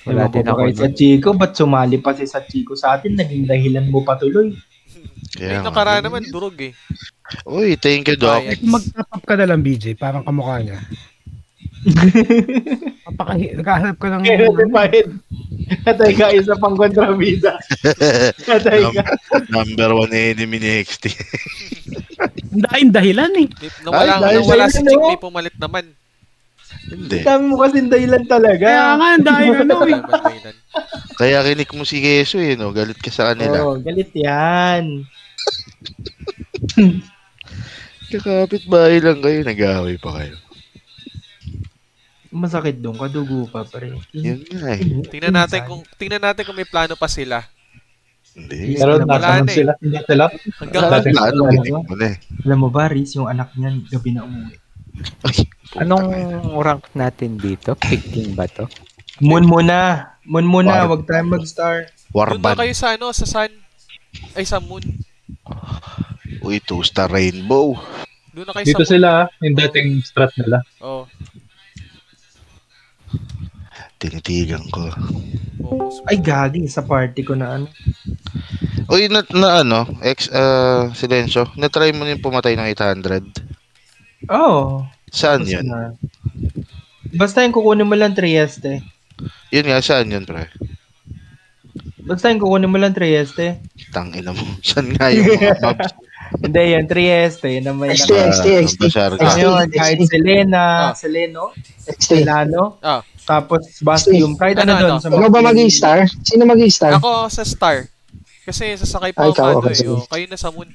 Wala Ewan ko din ba ako kay nun. Sachiko, ba't sumali pa si Sachiko sa atin? Naging dahilan mo pa tuloy. Kaya Yung nga. nakaraan naman, durog eh. Uy, thank you, Doc. Bayad. Kung mag-top up ka na lang, BJ, parang kamukha niya. Naghahanap ka ng... Kaya natin Katay ka, isa pang kontrabida. Katay ka. Number 1 enemy ni XT. Ang daing dahilan eh. Nawala, dahil nawala sa'yo, si Chick, no? may pumalit naman. Hindi. Dami mo kasing dahilan talaga. Kaya nga, ang daing ano eh. Wala ba dahilan? Kaya kinik mo si Keso eh, no? Galit ka sa kanila. Oh, galit yan. Kakapit bahay lang kayo, nag-aaway pa kayo. Masakit doon, kadugo pa pre. Yun nga eh. Tingnan natin kung may plano pa sila. Hindi. Pero Wala nasa na eh. sila, hindi sila. Hanggang Wala Dati- na, ano, Wala kinik na. mo na eh. Alam mo ba, Riz, yung anak niyan, gabi na umuwi. Ay, Anong rank natin dito? Picking ba to? Moon muna. Moon muna, War- wag tayo mag-star. doon na Warband. kayo sa ano, sa sun. Ay, sa moon. Uy, 2-star rainbow. Doon na kayo Dito sa moon. sila, yung dating strat nila. Oh, Tinitigan ko. focus. Ay, gagi, sa party ko na ano. Uy, ano, Silencio, na-try mo na yung pumatay ng 800. Oh. Saan tapos yun? na. Basta yung kukunin mo lang Trieste. Yun nga, saan yun, pre? Basta yung kukunin mo lang Trieste. Tangina mo. Saan nga yung mga mobs? Hindi yan, Trieste. Yun naman XT, lang. XT, XT. Basarga. Ayun, kahit Selena, Ah. Seleno, XT. Selano, Ah, tapos Bastium, kahit ano, Ano, doon. ano? Sa Ikaw ba mag-i-star? Sino mag-i-star? ako sa star. Kasi sasakay pa Ay, ako ikaw, ano okay, eh. sige. Oh, kayo na sa moon.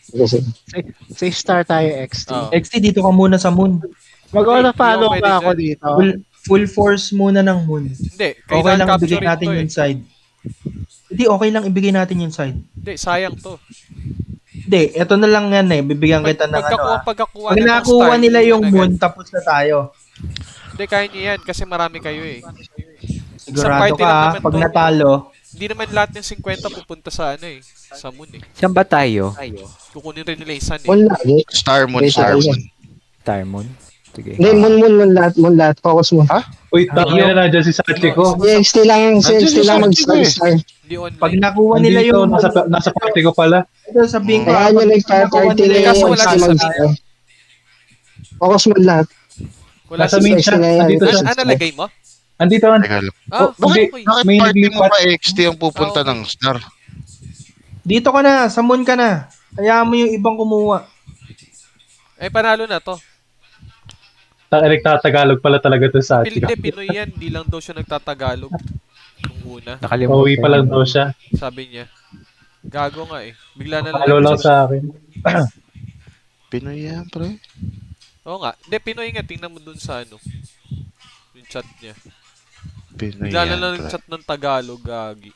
Kasi, Sa star tayo, XT. Oh. XT, dito ka muna sa Moon. Mag-all Hindi, follow hindi ka ako ako pwede dito. Full force muna ng Moon. Hindi, Okay kailangan lang ibigay capture natin to eh. yung side. Hindi, okay lang ibigay natin yung side. Hindi, sayang to. Hindi, eto na lang yan eh. Bibigyan kita ng ano. Pagkakuha Pag na ng nakuha star, nila yun yung agad. Moon, tapos na tayo. Hindi, kaya nyo yan kasi marami kayo eh. Sigurado party lang ka, naman pag to. natalo, Hindi naman lahat ng 50 pupunta sa ano eh. Sa moon eh. Saan ba tayo? Kukunin rin nila yung sun eh. Moon lagi. Star Moon, Wait, Star wait. Moon. Star Moon? Sige. Hindi, moon lahat. Focus mo. Uy, tangin na nandiyan si Sachiko. Si XT lang, si Nandiyan XT si lang Sachiko eh. mag-star. Hindi online. pag nakuha nila Nandito, yung nasa party ko pala. ito sabihin ko, Kaya nyo pag nag-party nakuha nila nila kaso yung wala XT sa mag-star. Focus mo lahat. Wala Nasa sa main Sexy chat. na yan. Nandito Ano- siya. nalagay mo? Andito, Teka lang. Ah, bakit- okay. Bakit May party mo naglipat. pa XT ang pupunta Ah, okay. ng Star? dito ka na, sa Moon ka na. Hayaan mo yung ibang kumuha. Eh, panalo na to. Nagtatagalog pala talaga to sa Hindi, Sachiko. Pinoy yan. Di lang daw siya nagtatagalog. Nung una, Nakalimutan. Pauwi pa lang daw siya. sabi niya. Gago nga eh. Bigla na Follow lang sa akin. Pinoy yan, pre. Oo nga. Hindi, Pinoy nga. Tingnan mo dun sa ano. Yung chat niya. Pinoy Bigla na yan, lang pre. nag-chat ng Tagalog, gagi.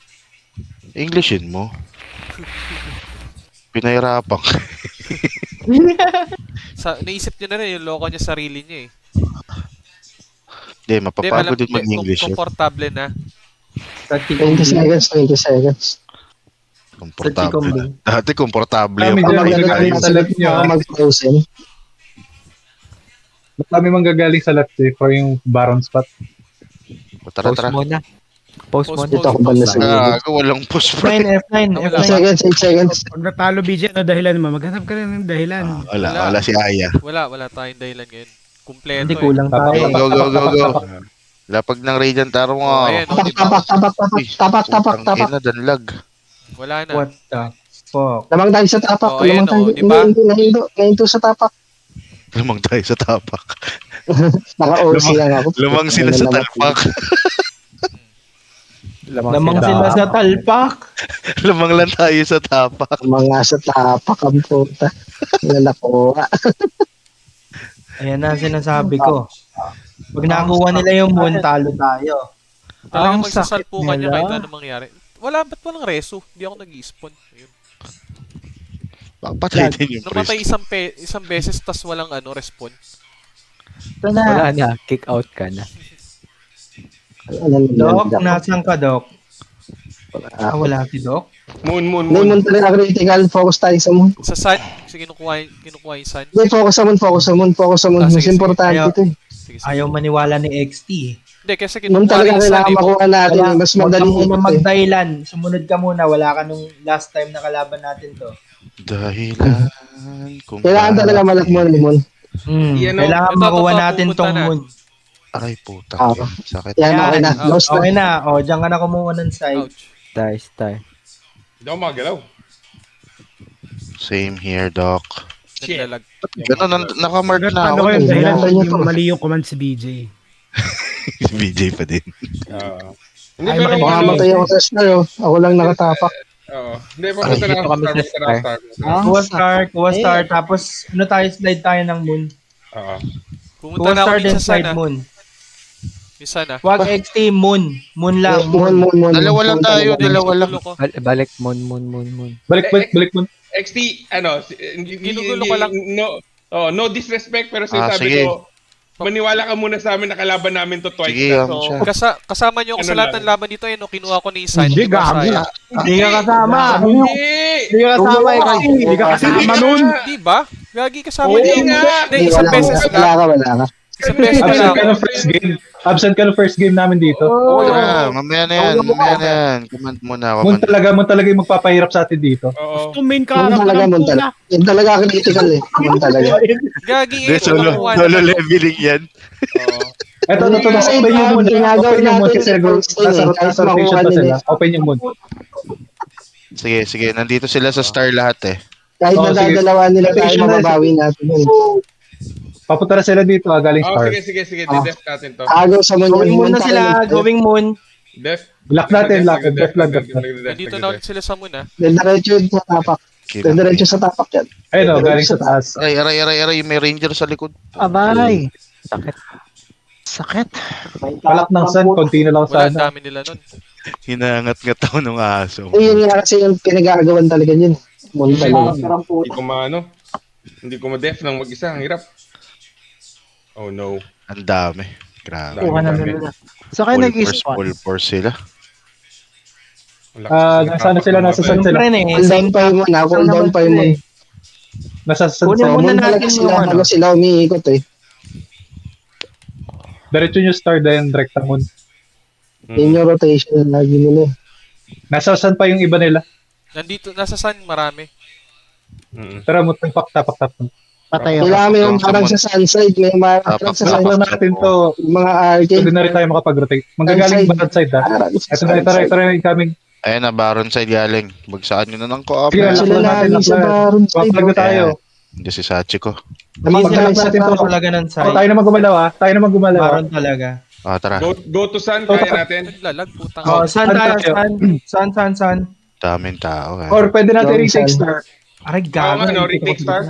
Englishin mo. Pinahirapan ka. Naisip niya na rin yung loko niya sarili niya eh. Hindi, mapapagod din mag-English yun. komportable na. Sa 20 seconds, 20 seconds. Komportable. Dati komportable Kami yung dyan, Pag magagaling sa left nyo. mag-frozen. Kami manggagaling sa left eh, for yung Baron spot. Tara, Post tara. muna. Post Post muna. Dito ako banda sa gilid. Gago, walang push, pre. F9, F9, Wala. 8 F9. seconds, 8 seconds. Pag natalo, BJ, ano dahilan mo? Maghanap ka na ng dahilan. Wala si Aya. Wala tayong dahilan ngayon. Kumpleto Hindi eh. kulang tayo. Go, go, go, go. Lapag ng Radiant Arrow mo. Oh, ayan, oh, Tapak, diba? tapak. Danlag. Wala na. What the fuck? Lamang tayo sa tapak. Oh, ayan, Lamang tayo. oh, diba? Nahinto sa tapak. Lamang tayo sa tapak. Naka-OC lang ako. Lamang sila sa talpak. Lamang sila sa talpak. Lamang lang tayo sa tapak. Mga sa tapak ang puta. Nalakuha. Ayan na sinasabi ko. Pag nakuha nila yung Moon, talo tayo. Talagang Ang sakit magsasalpukan niya nila. kahit ano mangyari. Ba't walang reso? Hindi ako nag-spawn. Ayun. Patay din yung Namatay priest. isang beses tas walang ano respawn. Wala na. Kick out ka na. Doc, nasan ka, Doc? Ah, wala si Doc? Hindi mo talaga critical. Focus tayo sa moon. Sa sun, kasi kinukuha yung sun. Hindi, focus sa moon. Ah, Mas sige, importante sige. ito eh. Sige. Ayaw maniwala ni XT. Hindi, kasi Nung kinukuha rin talaga yung sun, kailangan eh. makuha natin, Wala, mas huwag ka madali muna ito eh. magdahilan. Sumunod ka muna. Wala ka nung last time na kalaban natin to. Dahilan kung Kailangan talaga bakit- malakmon, Limon. Yan, oh. Kailangan Ito, makuha totoo, natin pupunta tong na. moon. Aray puta. Ah. Sakit. Yan, okay na. Yan. Lost na. Okay na. O, diyan ka na kumuha ng side. Ouch. Star. Hindi ako magalaw. Same here, Doc. Naglalag. Ganun, nakamark na Ano ako. ko yung dahilan Wala. hindi mo mali yung command si BJ. BJ pa din. Oo. Hindi, Ay, pero Makamatay ako sa star, oh. Ako lang nakatapak. Oo. Hindi, papunta na dito ako kami sa sa star. star. Kuha star. Tapos, ano tayo, slide tayo ng moon. Oo. Pumunta Kuha na ako star din then sa sun, slide ah. moon. Yung sun, ah. Wag XT, moon. Moon lang. Moon. Dalawa lang Moon tayo, talaga. dalawa lang. Ginugulo ko. Balik, Moon. Balik mo. XT, ano, Ginugulo ko lang. No disrespect, pero Ah, sinasabi sige. ko, maniwala ka muna sa amin na kalaban namin to twice Sige, na. ano siya. Kasama niyo ako Ano sa lahat lang? ng laban dito, eh, no? Kinuha ko ni Sun. Hindi, di ba, gago. sayang? Hindi ka kasama. Hindi! Hindi ka kasama. Hindi ka kasama nun. Di ba? Gagi kasama Oo niyo. nga. Hindi, Hindi, isang wala beses ka. lang. Wala ka. Isang beses Absent lang. ka ng first game. Absent ka ng first game namin dito. Ah, mamaya na yan. Command muna, Moon command. talaga yung magpapahirap sa atin dito. Oo. Gusto main Moon character talaga, ng Moon pula. talaga. Yun talaga critical eh. Moon talaga. Gagi, Hindi, eh. Nakuha solo naman. leveling yan. Oo. Ito, Kasi open yung moon. ginagawa Open yung moon natin kasi sa first game, nasa kahit rotation makuha pa nila. sila. Open yung moon. Sige. Nandito sila sa star lahat eh. Kahit Oo, sige. nadadalawa nila tayo, Rotation na, mababawi natin yun. Papunta na sila dito, galing Oh, star. sige. Didef natin to. Agaw sa Moon Going yun. moon na tayo sila. nag- Going moon. Def. Lock natin, lock. Nagde-def, Def lang. Nandito na ulit sila sa moon, ah. Diretso yun sa tapak. Diretso sa tapak yan. Ayun o, galing sa taas. Aray, may ranger sa likod. Abay. Sakit. Palak ng sun, konti na lang Wala, sana. dami nila nun. Hinangat-ngat ako ng aso. Yun nga kasi yung pinag-aagawan talaga yun. Moon talaga. Hindi ko maano. Hindi ko ma-def ng mag-isa. Ang hirap. Oh no. Ang dami. Grabe. Dami. So Full force sila. Nasa sila, nasa sun Yun sila. pa rin eh. Cooldown pa yung Moon. Cooldown pa yung Moon. Nasa sun Kunin sila. mo Moon na talaga natin sila. yung ano. Bago sila umiikot eh. Diretso yung star dahil direct ang moon. Yun yung rotation na lagi nila. Nasa sun pa yung iba nila. Nandito, nasa sun, marami. Tara mo, tapak. Kailangan mo yung parang sa sunside. May parang Tapak sa na. Tapak sunside. lang natin to. Yung mga arcade. Pwede na rin tayo makapag-rotate. Manggagaling ba side ha? Parang sa Ito na, sunside. tara incoming. Ayan na, Baron side galing. Bagsaan nyo na ng co-op. Sige, Sila lock natin, lagi lock sa natin. Baron side. Waplag na tayo. Hindi si Sachiko. Hindi Pag sila natin sa to. talaga ng Oh, side. tayo naman gumalaw ha. Tayo naman gumalaw. Baron talaga. Ah, tara. Go to sun, kaya natin. Naglalag, putang. Oh, sun tayo. tayo. Sun. Daming tao. Eh. Or pwede natin Going retake sun. star. Aray, Oo gago. nga, no, retake star.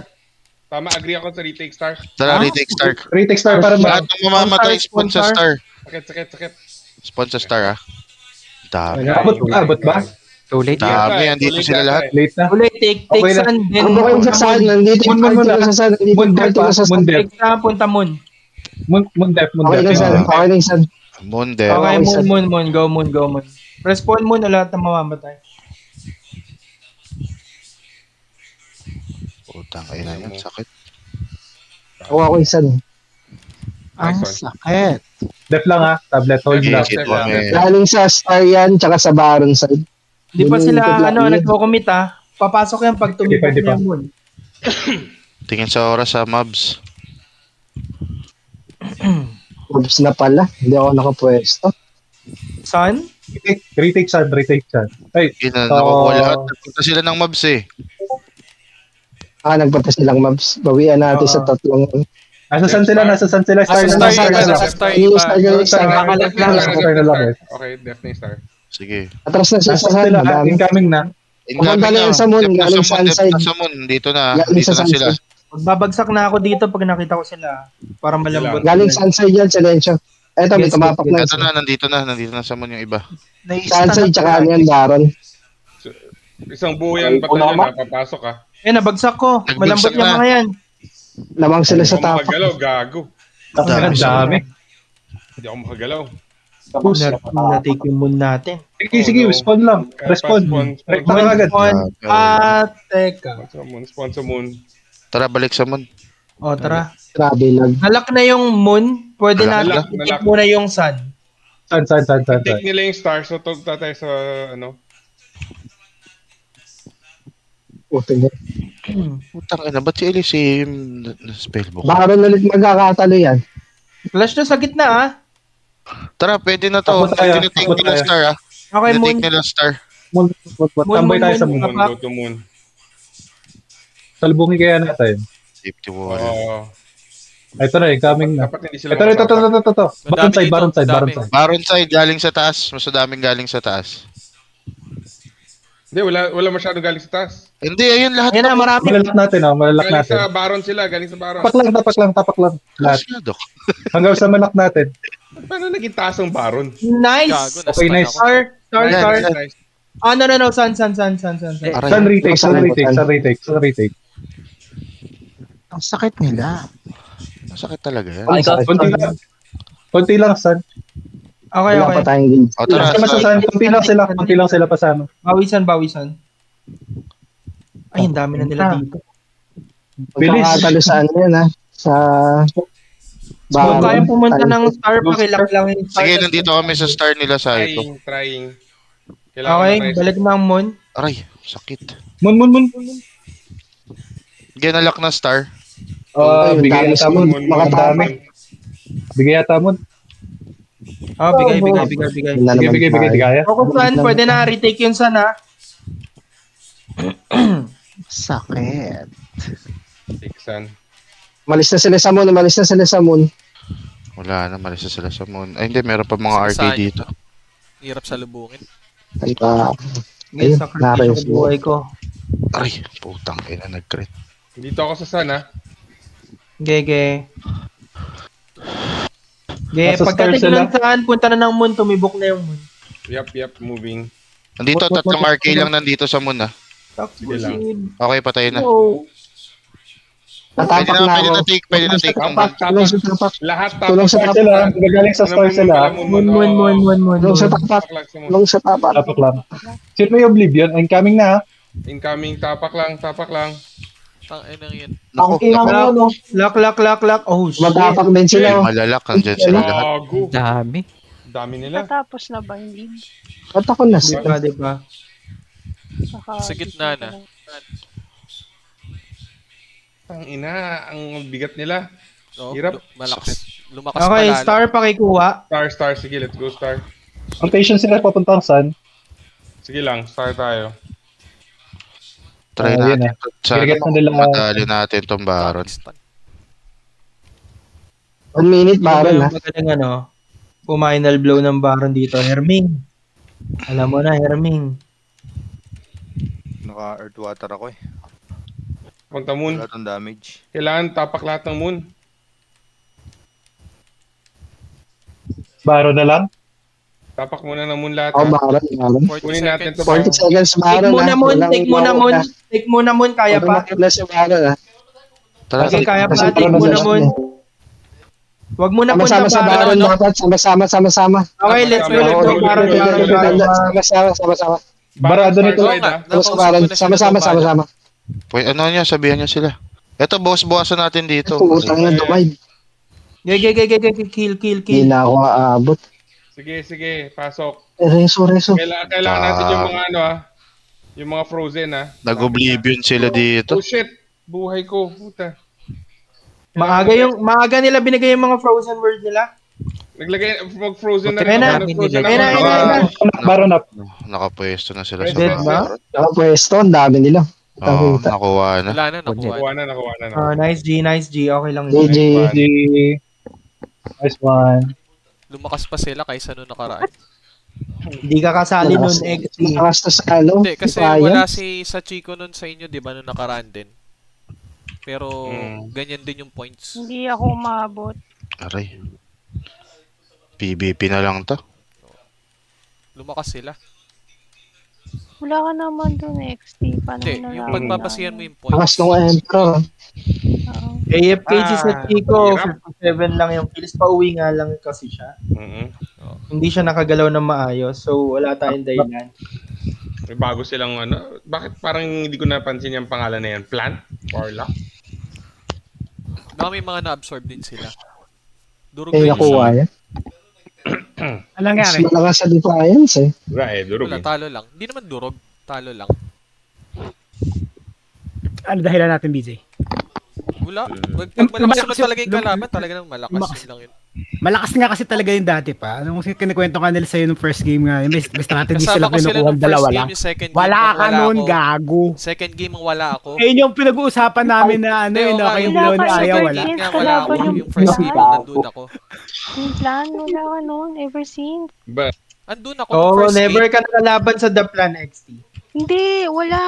Tama, agree ako sa retake star. Tara, retake star. Retake star para Lahat ng mamamatay, spawn sa star. Sakit. Spawn sa star, ah. Dami. Abot ba? Too late. Dami, andito sila lahat. Late na. Ulit, take Okay na. sun. Then, Ano kayo sa sun? Nandito yung Moon, party ko sa sun. Nandito Moon yung def party ko ha. sa sun. Moon def. take sun, punta moon. Moon def. Okay lang sun. Ah. Okay lang sun. Monde. Okay, sun. moon. Go moon. Respawn moon na lahat ng mamamatay. Putang ina yan, sakit. Ako yung sun. Nice one. sakit. Def lang ha. Tablet hold Sige, lang. shit kami. Galing sa star yan, tsaka sa Baron side. Di pa Yun yung sila, paglaban. nagko-commit ah. Papasok yan pag tumibok Pwede pa. na yung moon. Tingin sa oras sa mobs. Oops na pala. Hindi ako nakapwesto. Sun? Retake sun. Ay, Ina, So- nakukuha lahat. Nagpunta sila ng mobs eh. Nagpunta silang maps. Bawian natin sa tatlong. nasa sun sila. Star Nasa na star lang. iba, nasa star Yung iba. star yung star. Kakalat lang. Star na lang eh. Okay, definitely star. Sige. Atras na siya Nasa sa sun sun. sila. Madami. Incoming na. Pumunta na yan sa moon, Dep na galing sa moon, sunside. dep na sa moon. Dito na. Galing Dito sa na sila. sunside. Magbabagsak na ako dito pag nakita ko sila. Para malambot. Galing sunside yan, Silencio. Eto, may Yes, tumapak na. Ito na, nandito na sa moon yung iba. Sunside, tsaka ano yan, Baron. Isang buo yan, batalyon na, papasok ka. Nabagsak ko. Malambot Nagbagsak yung na. mga yan. Lamang sila sa Hindi ako tapak. makagalaw, gago. Ang dami. Hindi ako makagalaw. Push. Na-take yung moon natin. Sige, spawn lang. Respond. Direct na agad. Teka. Spawn sa moon. Tara, balik sa moon. O, tara. Grabe lang. Nalak na yung moon. Pwede Nalak natin na. i-take muna yung sun. Saan. Take nila yung star, so tugta tayo sa ano. Puto niya. Putang ina, ba't si Elysium na spellbook? Baron ulit magkakatalo yan. Flash na sa gitna ah. Tara, pwede na to. Takbo tayo, Tinitake takbo nila tayo. star, ah. Okay, Moon. Tinitake nila star. Tambay tayo sa Moon. moon. Moon, go to moon. Salubungin kaya natin. Safety wall. Oo. Ito na, coming na. Dapat hindi sila Ito. Madami dito, Baron side. madami. Baron side, galing sa taas. Mas daming galing sa taas. Hindi, wala masyadong galing sa taas. Hindi, ayun lahat. Ayan na, marami. Malalak natin. Galing natin. sa Baron sila, galing sa Baron. Tapak lang. Lahat. Masyado. Hanggang sa malak natin. Paano naging taas ang Baron? Nice. Gago, Okay, na-stun nice. ako. Star. Ayan. Nice. Ah, no. San. Aray. Sun retake. Ang sakit nila. Masakit talaga yan. Ang sakit. Konti lang, Sun. Okay. Wala pa tayong lead. O tara, Sama sa Sun. Konti lang sila pa sa ano. Bawisan. Ay, ang dami na nila dito. Bilis. Magkakatalo sa ano yan ha. Sa... Kung kaya pumunta ng star, pakilak lang yung star. sige, nandito kami sa star nila sa ito. Trying. Okay, balik na ang Moon. Aray, sakit. Mun. Ginalak na star. Ayun, Bigay dami yata sa mun. moon, makatama. Bigay yata mun. Ah, bigay. Yun na naman Bigay. tayo. Kaya. O kung saan, pwede na retake yun San ha. Sakit. Tiksan. Umalis na sila sa moon. Wala na, malis na sila sa moon. Ay, hindi, meron pa mga RK Saan? dito. Hirap sa lubungin. Ay, pa. Ngayon, Ayun, sakripisyo nakayos ko buhay ko. Aray, putang ina, nag-crit. Dito ako sa Sun, ha? Gege. Nasa Pagdating star sila. ng San, punta na ng Moon, tumibok na yung Moon. Yup, moving. Nandito, tatlong RK lang nandito sa moon, ah. Sige lang. Okay, patayin na. Oh. Pwede Natapak na, na pwede ako. na take, pwede na take ng Tapak, Tulong sa tapak. Lahat Tulong sa tapak. Sila, gagaling sa star sila. Moon. Tulong sa tapak. Tulong sa tapak. Tapak lang. Sino yung Oblivion? Incoming na ha. Incoming, tapak lang. Tang ina yan. Naku, Lock. Oh, shit. Magtapak din sila. oh. malalak, andyan sila lahat. Gago. Dami. Dami nila. Natapos na ba yung league? Ba't ako na sila? Diba? Sa gitna na. Ang ina, ang bigat nila. Oh, Hirap. malakas. Lumakas Okay, palalo. star pakikuha. Star. Sige, let's go, star. Rotation sila papuntang Sun. Sige lang, star tayo. Try Yun natin. na. Sana Ginagat na nila. matali natin tong Baron. Stun. 1 minute Baron ha. Magaling final blow ng Baron dito. Herming. Alam mo na, Herming. Naka-earth water ako eh. Punta moon. Wala tong damage. Kailangan tapak lahat ng moon. Baron na lang. Tapak muna ng moon lahat. Oh, ha? Baron. 40 Kunin natin to. seconds. 40 seconds Take Baron muna ha. Moon, Walang take muna Moon. Kaya pa. Wala si Baron ha. Tara, Okay, kaya pa. Kasi Take Baron muna na Moon. Wag mo na punta Sama-sama sa Baron Baron. dapat. Sama-sama. Okay, let's go. Baron. Sama-sama. Barado nito. Oo nga, Tulong sa nakausap Baron. ko na sila Sama-sama. Bala. ano niya, sabihan niya sila. Ito, boss-bossan natin dito. Utang na dumay. Kill. Hindi na ako aabot. Sige, pasok. Reso. Kailangan natin yung mga yung mga frozen ha. Nag-oblivion sila dito. Oh shit, buhay ko. Puta. Maaga nila binigay yung mga frozen word nila. Naglagay mag-frozen na Okay na. Mag-frozen Okay na. Baron up. Nakapwesto na sila sa Dead Baron. ba? Nakapwesto. Ang dami nila. Oo, nakuha na. Wala na, nakuha. Nakuha na. Nice G. Okay lang GG. yun. GG. Nice one. Lumakas pa sila kaysa nung nakaraan. Hindi ka kasali nun, XT. Nakastos sa ano. Hindi, kasi wala si Sachiko nun sa inyo, di ba, nung nakaraan din. Pero, ganyan din yung points. Hindi ako umabot. Aray. PvP na lang to. Lumakas sila. Wala ka naman dun, XT. Paano Hindi, na yung lang pagbabasihan mo yung Lakas points. ng Emperor. Oo. AFK si Chico, hirap. 57 lang yung kills. Pauwi nga lang kasi siya. Hindi siya nakagalaw ng maayos. So, wala tayong dahilan. May bago silang bakit parang hindi ko napansin yung pangalan na yan? Plant? Warlock? Baka may mga na-absorb din sila. Durog Eh, na nakuha yan. Anong Mas nangyari? malakas sa Defiance eh. Wala eh, durog Wala, eh. talo lang. Hindi naman durog. Talo lang. Ano dahilan natin, BJ? Wala. Pag malakas naman talaga yung kalaban, talaga nang malakas. lumakas. Yun lang yun. Malakas nga kasi talaga yung dati pa. Anong kinikwento nga nila sa'yo nung first game nga. Basta natin di sila Kasama ko sila kinukuha nung dalawa first lang. game, yung second game. Wala pag ka nun, ako. gago. Second game ang wala ako. Ayun yung pinag-uusapan namin na ano Hindi, yun, okay. kayong Wala dalawa ka, na ayaw, super wala. game. Nga wala ako. Kalaban Yung first game, yung- nandun ako. Yung plan, wala ka noon, ever since. Ba, Andun ako nung Oo, first never game. ka nakalaban sa The Plan XT. Hindi, wala.